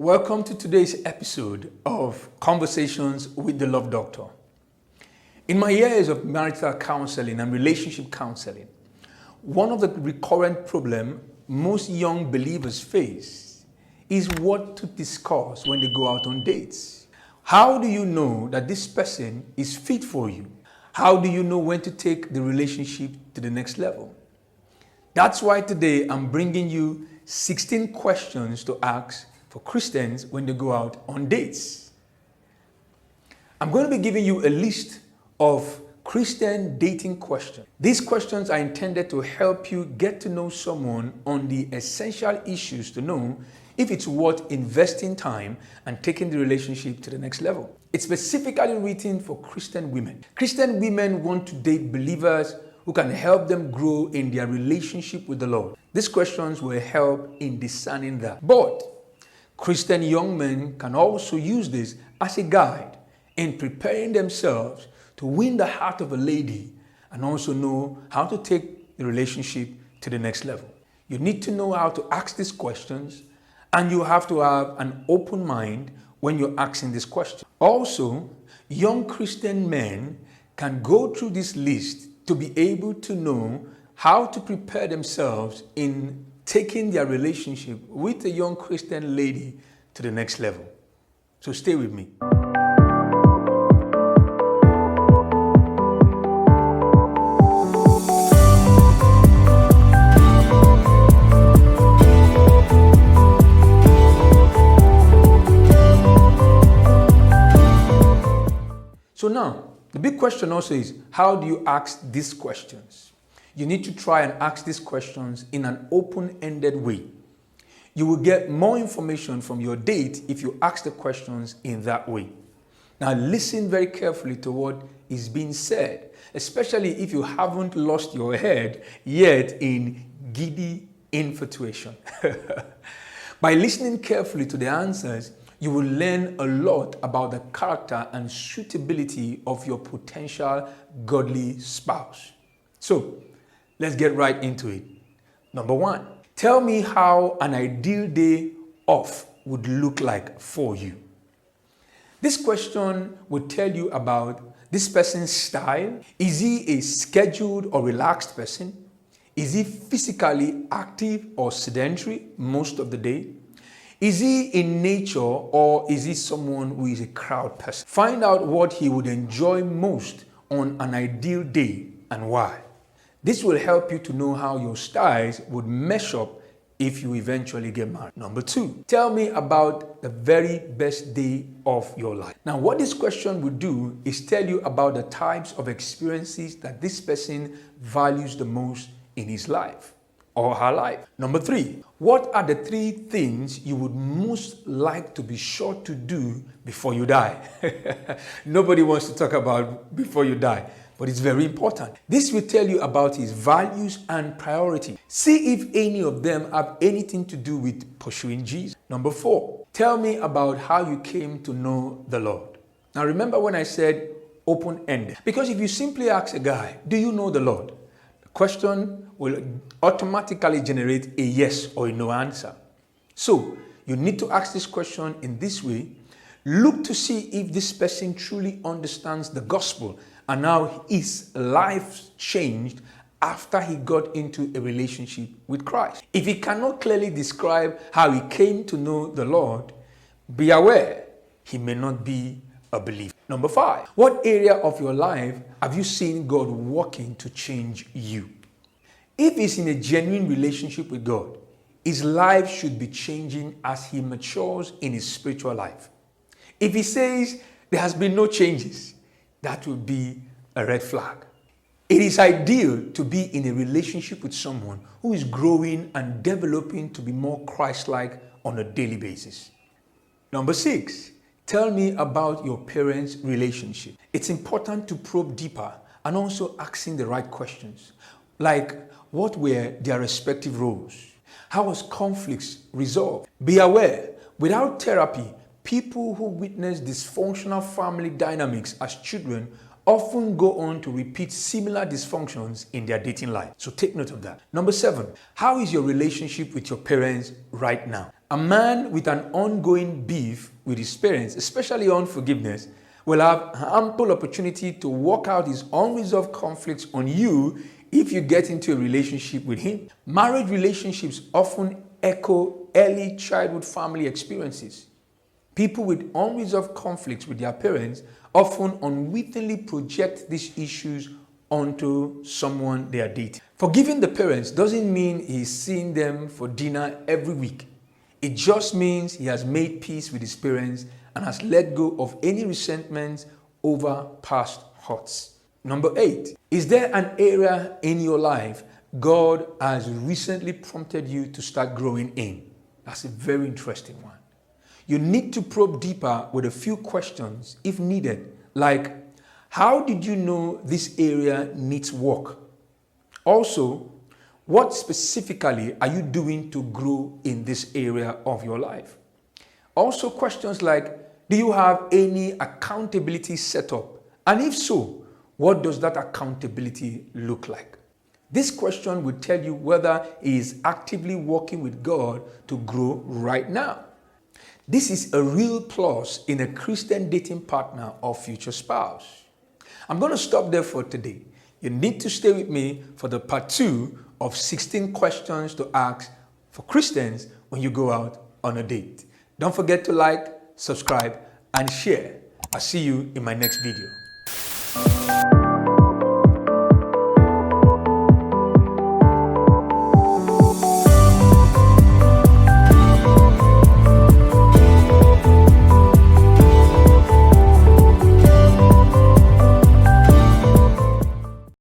Welcome to today's episode of Conversations with the Love Doctor. In my years of marital counseling and relationship counseling, one of the recurrent problems most young believers face is what to discuss when they go out on dates. How do you know that this person is fit for you? How do you know when to take the relationship to the next level? That's why today I'm bringing you 16 questions to ask for Christians when they go out on dates. I'm going to be giving you a list of Christian dating questions. These questions are intended to help you get to know someone on the essential issues to know if it's worth investing time and taking the relationship to the next level. It's specifically written for Christian women. Christian women want to date believers who can help them grow in their relationship with the Lord. These questions will help in discerning that. But Christian young men can also use this as a guide in preparing themselves to win the heart of a lady and also know how to take the relationship to the next level. You need to know how to ask these questions, and you have to have an open mind when you're asking this question. Also, young Christian men can go through this list to be able to know how to prepare themselves in taking their relationship with a young Christian lady to the next level. So stay with me. So now, the big question also is, how do you ask these questions? You need to try and ask these questions in an open-ended way. You will get more information from your date if you ask the questions in that way. Now listen very carefully to what is being said, especially if you haven't lost your head yet in giddy infatuation. By listening carefully to the answers, you will learn a lot about the character and suitability of your potential godly spouse. So, let's get right into it. Number 1, tell me how an ideal day off would look like for you. This question will tell you about this person's style. Is he a scheduled or relaxed person? Is he physically active or sedentary most of the day? Is he in nature, or is he someone who is a crowd person? Find out what he would enjoy most on an ideal day and why. This will help you to know how your styles would mesh up if you eventually get married. Number 2, tell me about the very best day of your life. Now, what this question would do is tell you about the types of experiences that this person values the most in his life or her life. Number 3, what are the 3 things you would most like to be sure to do before you die? Nobody wants to talk about before you die, but it's very important. This will tell you about his values and priorities. See if any of them have anything to do with pursuing Jesus. Number 4, tell me about how you came to know the Lord. Now remember when I said open-ended, because if you simply ask a guy, do you know the Lord? The question will automatically generate a yes or a no answer. So you need to ask this question in this way. Look to see if this person truly understands the gospel and how his life changed after he got into a relationship with Christ. If he cannot clearly describe how he came to know the Lord, be aware he may not be a believer. Number 5, what area of your life have you seen God working to change you? If he's in a genuine relationship with God, his life should be changing as he matures in his spiritual life. If he says there has been no changes, that would be a red flag. It is ideal to be in a relationship with someone who is growing and developing to be more Christ-like on a daily basis. Number 6, tell me about your parents' relationship. It's important to probe deeper and also asking the right questions, like what were their respective roles? How was conflicts resolved? Be aware, without therapy, people who witness dysfunctional family dynamics as children often go on to repeat similar dysfunctions in their dating life. So take note of that. Number 7, how is your relationship with your parents right now? A man with an ongoing beef with his parents, especially unforgiveness, will have ample opportunity to work out his unresolved conflicts on you if you get into a relationship with him. Marriage relationships often echo early childhood family experiences. People with unresolved conflicts with their parents often unwittingly project these issues onto someone they are dating. Forgiving the parents doesn't mean he's seeing them for dinner every week. It just means he has made peace with his parents and has let go of any resentments over past hurts. Number 8, is there an area in your life God has recently prompted you to start growing in? That's a very interesting one. You need to probe deeper with a few questions if needed, like, how did you know this area needs work? Also, what specifically are you doing to grow in this area of your life? Also, questions like, do you have any accountability set up? And if so, what does that accountability look like? This question will tell you whether he is actively working with God to grow right now. This is a real plus in a Christian dating partner or future spouse. I'm going to stop there for today. You need to stay with me for the part 2 of 16 questions to ask for Christians when you go out on a date. Don't forget to like, subscribe, and share. I'll see you in my next video.